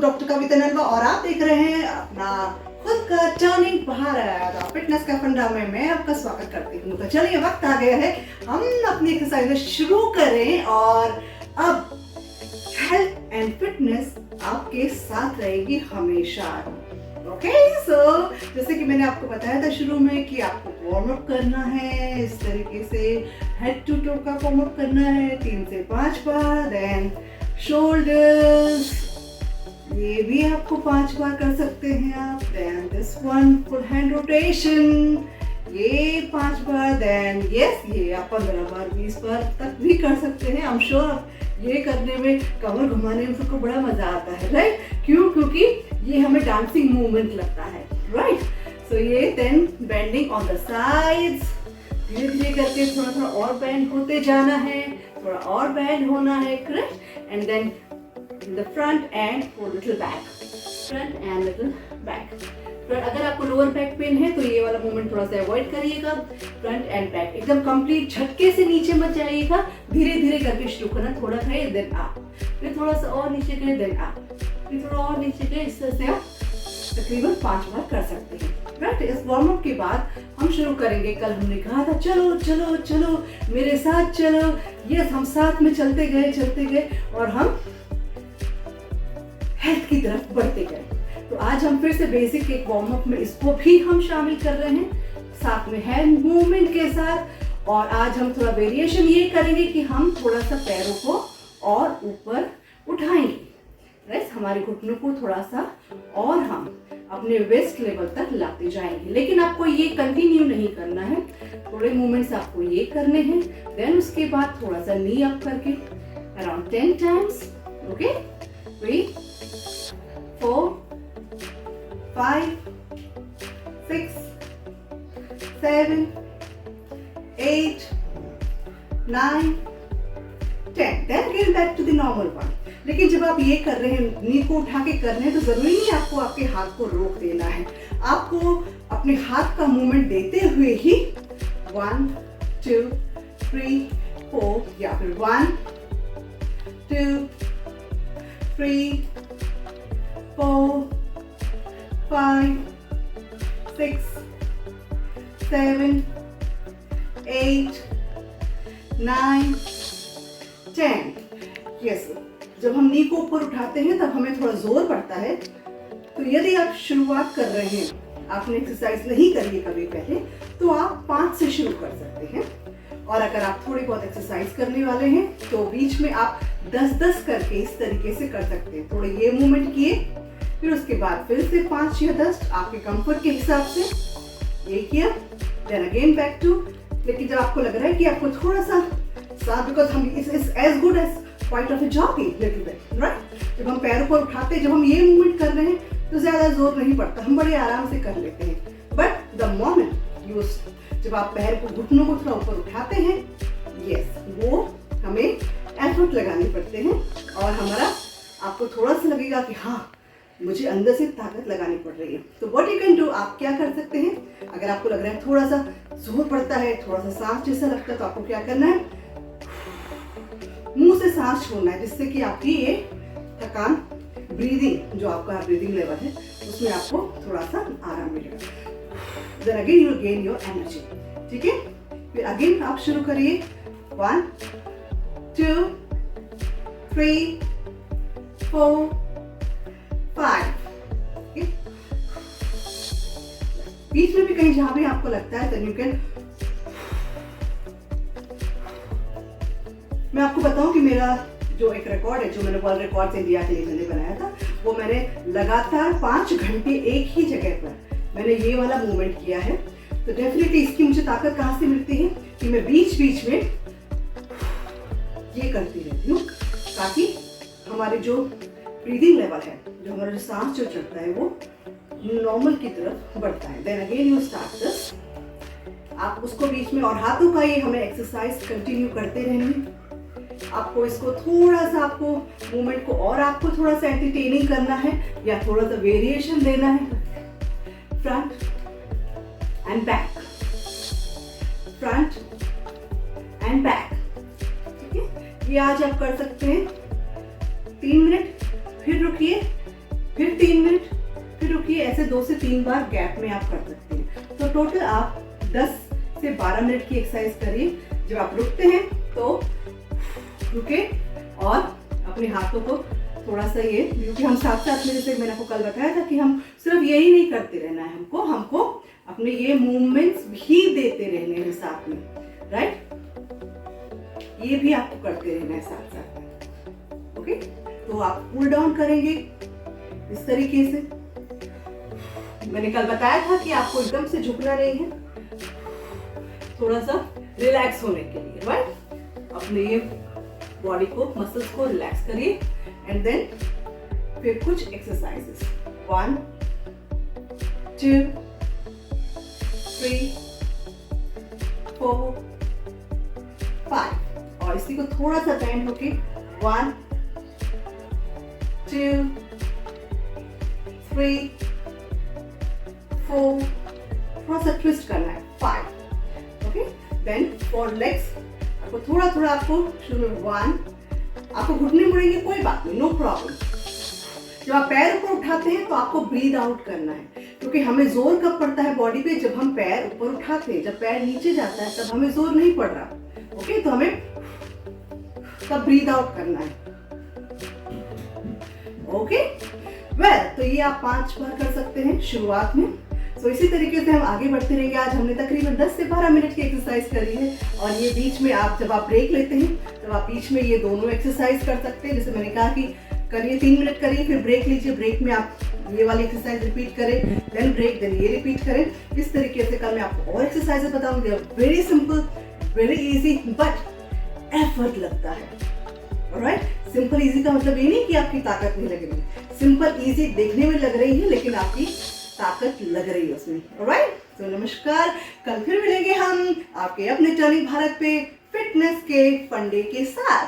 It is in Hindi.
डॉक्टर कविता नलवा और आप देख रहे हैं अपना खुद का टर्निंग भारत। फिटनेस का फंडा में मैं आपका स्वागत करती हूँ। तो चलिए वक्त आ गया है हम अपनी एक्सरसाइज शुरू करें और अब हेल्थ एंड फिटनेस आपके साथ रहेगी हमेशा। ओके सो जैसे कि मैंने आपको बताया था शुरू में कि आपको वार्म अप करना है, इस तरीके से हेड टू टो का वार्म अप करना है 3 से 5 बार। देन शोल्डर्स, ये भी आपको 5 बार कर सकते हैं आप। Then this one full hand rotation, ये 5 बार। देन यस, ये आप 15 बार 20 बार तक भी कर सकते हैं। आई एम श्योर ये करने में, कमर घुमाने में सबको बड़ा मजा आता है, राइट? क्यों? क्योंकि ये हमें डांसिंग मूवमेंट लगता है, राइट? सो ये then bending on the sides, धीरे धीरे करके थोड़ा थोड़ा और बेंड होते जाना है, थोड़ा और बेंड होना है, correct? And then in the front and for little back, front and little back. अगर आपको लोअर बैक पेन है तो ये वाला मूवमेंट थोड़ा सा अवॉइड करिएगा। फ्रंट एंड बैक एकदम कंप्लीट झटके से नीचे मत जाइएगा, धीरे धीरे करके शुरू करना। थोड़ा गए देन अप, फिर थोड़ा सा और नीचे गए देन अप, फिर थोड़ा और नीचे गए। इस तरह से आप तकरीबन 5 बार कर सकते हैं, राइट? इस वार्म अप के बाद हम शुरू करेंगे। कल हमने कहा था चलो चलो चलो मेरे साथ चलो। यस, हम साथ में चलते गए और हम हेल्थ की तरफ बढ़ते गए। तो आज हम फिर से बेसिक एक वार्म अप में इसको भी हम शामिल कर रहे हैं, साथ में हैंड मूवमेंट के साथ। और आज हम थोड़ा वेरिएशन ये करेंगे कि हम थोड़ा सा पैरों को और ऊपर उठाएंगे, राइट? हमारे घुटनों को थोड़ा सा और हम अपने वेस्ट लेवल तक लाते जाएंगे। लेकिन आपको ये कंटिन्यू नहीं करना है, थोड़े मूवमेंट्स आपको ये करने हैं। देन उसके बाद थोड़ा सा नी अप करके around 10 times. Okay, 3 4 5 6 7 8 9 10। Then get back to the normal one. लेकिन जब आप ये कर रहे हैं, नी को उठा के कर रहे हैं, तो जरूरी नहीं आपको आपके हाथ को रोक देना है। आपको अपने हाथ का मूवमेंट देते हुए ही 1 2 3 4 या फिर 1 2 3 4 5 6 7 8 9 10। यस, जब हम नी को ऊपर उठाते हैं तब हमें थोड़ा जोर पड़ता है। तो यदि आप शुरुआत कर रहे हैं, आपने एक्सरसाइज नहीं करी है कभी पहले, तो आप 5 से शुरू कर सकते हैं। और अगर आप थोड़ी बहुत एक्सरसाइज करने वाले हैं तो बीच में आप 10-10 करके इस तरीके से कर सकते हैं। थोड़े ये मूवमेंट किए, फिर उसके बाद फिर से 5 या 10 आपके कंफर्ट के हिसाब से ये किया। Then again back to. लेकिन जब आपको लग रहा है कि आपको थोड़ा सा बिकॉज हम is as good as quite of a jogging little bit, right? जब हम पैरों पर उठाते, जब हम ये मूवमेंट कर रहे हैं तो ज्यादा जोर नहीं पड़ता, हम बड़े आराम से कर लेते हैं। बट द मोमेंट यू, जब आप पैर को, घुटनों को थोड़ा ऊपर उठाते हैं, यस, वो हमें एफर्ट लगाने पड़ते हैं और हमारा, आपको थोड़ा सा लगेगा कि हाँ मुझे अंदर से ताकत लगानी पड़ रही है। तो व्हाट यू कैन डू, आप क्या कर सकते हैं? अगर आपको लग रहा है थोड़ा सा जोर पड़ता है, थोड़ा सा सांस जैसा लगता है, तो आपको क्या करना है? मुंह से सांस छोड़ना है, जिससे कि आपकी ये थकान, ब्रीदिंग, जो आपका ब्रीदिंग लेवल है उसमें आपको थोड़ा सा आराम मिलेगा। Then again you will gain your energy. ठीक है, फिर अगेन आप शुरू करिए। 1 2 3 4 5। बीच में भी कहीं जहां भी आपको लगता है देन यू कैन। मैं आपको बताऊं कि मेरा जो एक रिकॉर्ड है, जो मैंने वर्ल्ड रिकॉर्ड इंडिया के लिए मैंने बनाया था, वो मैंने लगातार 5 घंटे एक ही जगह पर मैंने ये वाला मूवमेंट किया है। तो डेफिनेटली इसकी मुझे ताकत कहाँ से मिलती है कि मैं बीच बीच में ये करती रहती हूँ, ताकि हमारे जो ब्रीदिंग लेवल है, जो हमारा सांस जो चढ़ता है, वो नॉर्मल की तरफ बढ़ता है। Then again you start this. आप उसको बीच में, और हाथों का ये हमें एक्सरसाइज कंटिन्यू करते रहेंगे। आपको इसको थोड़ा सा, आपको मूवमेंट को और आपको थोड़ा सा एंटरटेनिंग करना है या थोड़ा सा वेरिएशन देना है। Front end back, front end back. ठीक है, ये आज आप कर सकते हैं 3 मिनट, फिर रुकिए, फिर 3 मिनट, फिर रुकिए। ऐसे 2 से 3 बार गैप में आप कर सकते हैं। तो टोटल आप 10 से 12 मिनट की एक्सरसाइज करिए। जब आप रुकते हैं तो रुके और अपने हाथों को थोड़ा सा ये, क्योंकि हम साथ साथ में, जैसे मैंने आपको कल बताया था कि हम सिर्फ यही नहीं करते रहना है, हमको अपने ये मूवमेंट्स भी देते रहने हैं साथ में, राइट। ये भी आपको करते रहना है साथ साथ में, ओके। तो आप पुल डाउन करेंगे इस तरीके से। मैंने कल बताया था कि आपको एकदम से झुकना नहीं है, थोड़ा सा रिलैक्स होने के लिए, राइट। अपने ये बॉडी को, मसल्स को रिलैक्स करिए एंड देन फिर कुछ एक्सरसाइजेस। 1 2 3 4 5 और इसी को थोड़ा सा बेंड होके 1 2 3 4, थोड़ा सा ट्विस्ट करना है, 5, ओके। देन फॉर लेग्स आपको थोड़ा थोड़ा, आपको शुरू में 1, आपको घुटने मुड़ेंगे, कोई बात नहीं, नो प्रॉब्लम। जब आप पैर ऊपर उठाते हैं तो आपको ब्रीद आउट करना है, क्योंकि हमें जोर कब पड़ता है बॉडी पे, जब हम पैर ऊपर उठाते हैं। जब पैर नीचे जाता है तब हमें जोर नहीं पड़ रहा, ओके। तो हमें तब ब्रीद आउट करना है, ओके। वेल, तो ये आप 5 बार कर सकते हैं शुरुआत में। तो इसी तरीके से हम आगे बढ़ते रहेंगे। आज हमने तकरीबन 10 से 12 मिनट की एक्सरसाइज करी है, और ये बीच में आप, जब आप ब्रेक लेते हैं तब आप बीच में ये दोनों एक्सरसाइज कर सकते हैं। जैसे मैंने कहा कि करिए 3 मिनट करिए, फिर ब्रेक लीजिए, ब्रेक में आप ये वाली एक्सरसाइज रिपीट करें, देन ब्रेक, देन ये रिपीट करें। इस तरीके से कल मैं आपको और एक्सरसाइज बताऊंगी। Very simple, very easy, but effort लगता है, ऑलराइट। सिंपल इजी का मतलब ये नहीं कि आपकी ताकत नहीं लग रही है, सिंपल इजी देखने में लग रही है लेकिन आपकी ताकत लग रही है उसमें, ऑलराइट। तो नमस्कार, कल फिर मिलेंगे हम आपके अपने टर्निंग भारत पे फिटनेस के फंडे के साथ।